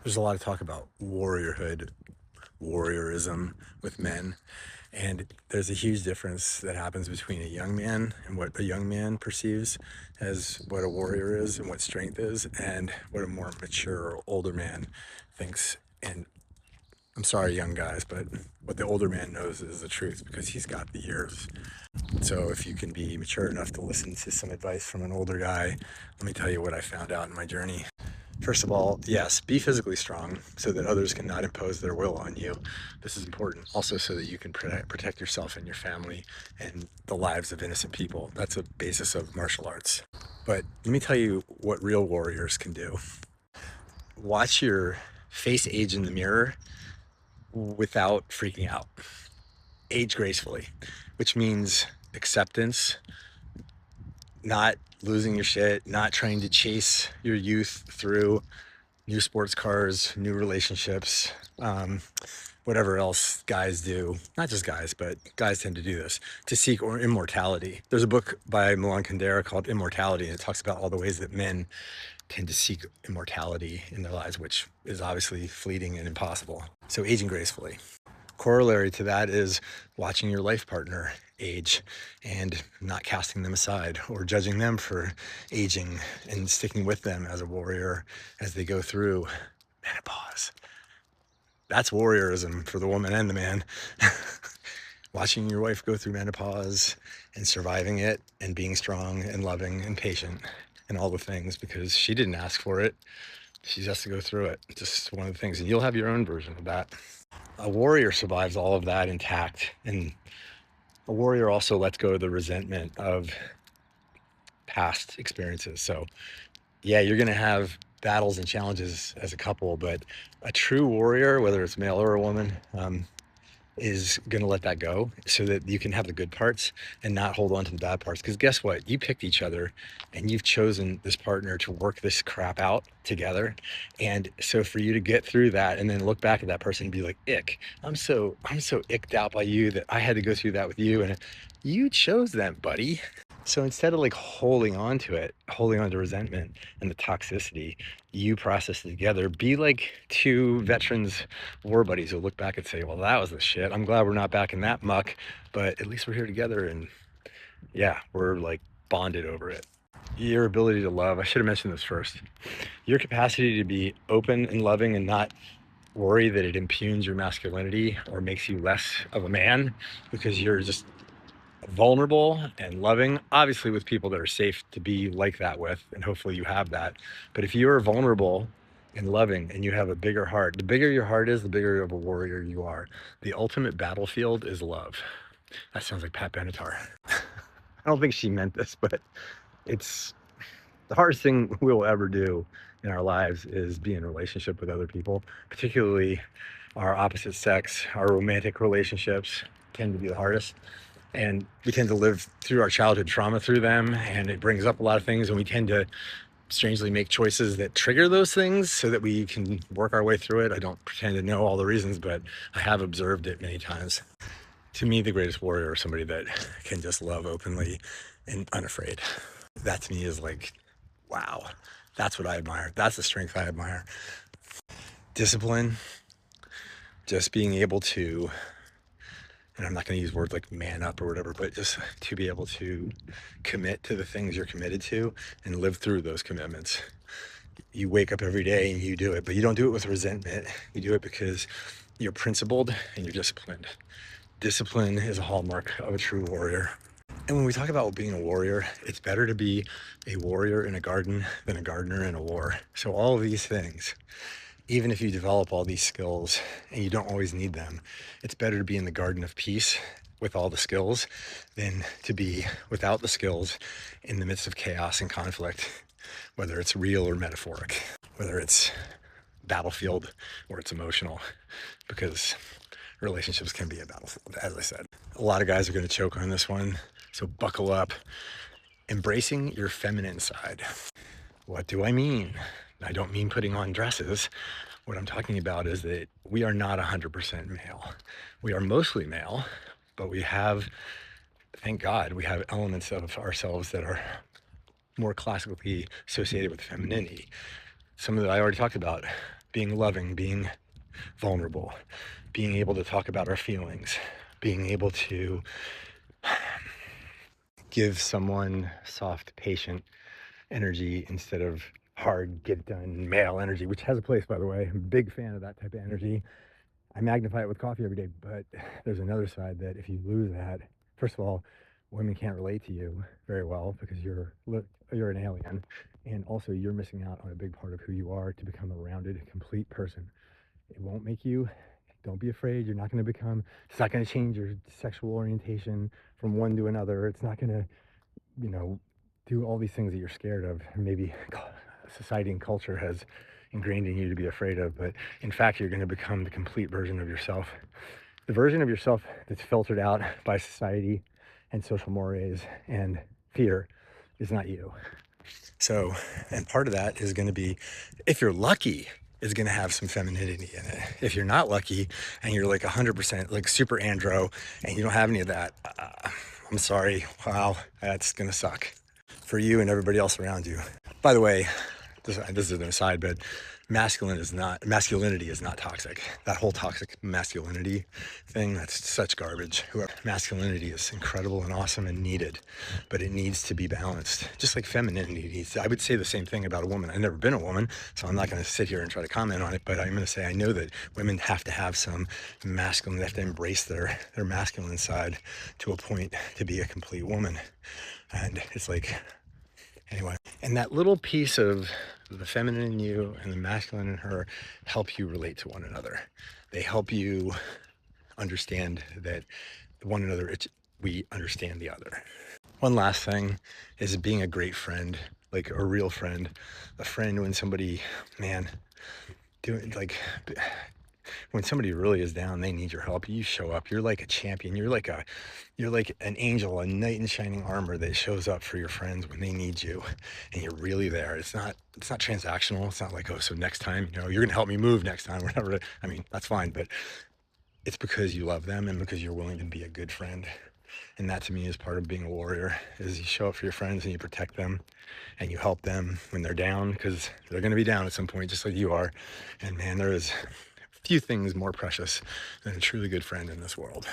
There's a lot of talk about warriorhood, warriorism with men, and there's a huge difference that happens between a young man and what a young man perceives as what a warrior is and what strength is, and what a more mature or older man thinks. And I'm sorry, young guys, but what the older man knows is the truth because he's got the years. So if you can be mature enough to listen to some advice from an older guy, let me tell you what I found out in my journey. First of all, yes, be physically strong so that others cannot impose their will on you. This is important. Also, so that you can protect yourself and your family and the lives of innocent people. That's a basis of martial arts. But let me tell you what real warriors can do. Watch your face age in the mirror without freaking out. Age gracefully, which means acceptance, not losing your shit, not trying to chase your youth through new sports cars, new relationships, whatever else guys do. Not just guys, but guys tend to do this to seek or immortality. There's a book by Milan Kundera called Immortality, and it talks about all the ways that men tend to seek immortality in their lives, which is obviously fleeting and impossible. So aging gracefully. Corollary to that is watching your life partner age and not casting them aside or judging them for aging and sticking with them as a warrior as they go through menopause. That's warriorism for the woman and the man. Watching your wife go through menopause and surviving it and being strong and loving and patient and all the things because she didn't ask for it. She has to go through it. It's just one of the things. And you'll have your own version of that. A warrior survives all of that intact. And a warrior also lets go of the resentment of past experiences. So, yeah, you're going to have battles and challenges as a couple, but a true warrior, whether it's male or a woman, is going to let that go so that you can have the good parts and not hold on to the bad parts. Because guess what? You picked each other and you've chosen this partner to work this crap out together. And so for you to get through that and then look back at that person and be like, ick, I'm so icked out by you that I had to go through that with you. And you chose them, buddy. So instead of like holding on to it, holding on to resentment and the toxicity, you process it together. Be like two veterans war buddies who look back and say, well, that was the shit. I'm glad we're not back in that muck, but at least we're here together and yeah, we're like bonded over it. Your ability to love, I should have mentioned this first. Your capacity to be open and loving and not worry that it impugns your masculinity or makes you less of a man because you're just vulnerable and loving, obviously with people that are safe to be like that with, and hopefully you have that. But if you're vulnerable and loving and you have a bigger heart, the bigger your heart is, the bigger of a warrior you are. The ultimate battlefield is love. That sounds like Pat Benatar. I don't think she meant this, but it's the hardest thing we'll ever do in our lives is be in a relationship with other people, particularly our opposite sex. Our romantic relationships tend to be the hardest, and we tend to live through our childhood trauma through them, and it brings up a lot of things, and we tend to strangely make choices that trigger those things so that we can work our way through it. I don't pretend to know all the reasons, but I have observed it many times. To me, the greatest warrior is somebody that can just love openly and unafraid. That to me is like, wow, that's what I admire. That's the strength I admire. Discipline, just being able to, and I'm not going to use words like man up or whatever, but just to be able to commit to the things you're committed to and live through those commitments. You wake up every day and you do it, but you don't do it with resentment. You do it because you're principled and you're disciplined. Discipline is a hallmark of a true warrior. And when we talk about being a warrior, it's better to be a warrior in a garden than a gardener in a war. So all of these things, even if you develop all these skills and you don't always need them, it's better to be in the garden of peace with all the skills than to be without the skills in the midst of chaos and conflict, whether it's real or metaphoric, whether it's battlefield or it's emotional, because relationships can be a battlefield, as I said. A lot of guys are going to choke on this one, so buckle up. Embracing your feminine side. What do I mean? I don't mean putting on dresses. What I'm talking about is that we are not 100% male. We are mostly male, but we have, thank God, we have elements of ourselves that are more classically associated with femininity. Some of that I already talked about. being loving, being vulnerable, being able to talk about our feelings, being able to give someone soft, patient energy instead of hard, get it done, male energy, which has a place, by the way. I'm a big fan of that type of energy. I magnify it with coffee every day, but there's another side that if you lose that, first of all, women can't relate to you very well because you're an alien, and also you're missing out on a big part of who you are to become a rounded, complete person. It won't make you. Don't be afraid. You're not going to become. It's not going to change your sexual orientation from one to another. It's not going to, you know, do all these things that you're scared of. Maybe society and culture has ingrained in you to be afraid of, but in fact, you're going to become the complete version of yourself. The version of yourself that's filtered out by society and social mores and fear is not you. So, and part of that is going to be, if you're lucky, is going to have some femininity in it. If you're not lucky and you're like 100% like super andro and you don't have any of that, I'm sorry. Wow, that's going to suck for you and everybody else around you. By the way, this is an aside, but masculinity is not toxic. That whole toxic masculinity thing, that's such garbage. Masculinity is incredible and awesome and needed, but it needs to be balanced. Just like femininity needs to. I would say the same thing about a woman. I've never been a woman, so I'm not going to sit here and try to comment on it, but I'm going to say I know that women have to have some masculine, they have to embrace their masculine side to a point to be a complete woman. And it's like, anyway, and that little piece of the feminine in you and the masculine in her help you relate to one another. They help you understand that one another, we understand the other. One last thing is being a great friend, like a real friend, a friend when somebody, man, doing like, when somebody really is down, they need your help. You show up. You're like a champion. You're like an angel, a knight in shining armor that shows up for your friends when they need you, and you're really there. It's not transactional. It's not like, oh, so next time, you're gonna help me move next time, whatever. I mean, that's fine, but it's because you love them and because you're willing to be a good friend. And that to me is part of being a warrior, is you show up for your friends and you protect them and you help them when they're down, because they're going to be down at some point, just like you are. And man, there is few things more precious than a truly good friend in this world.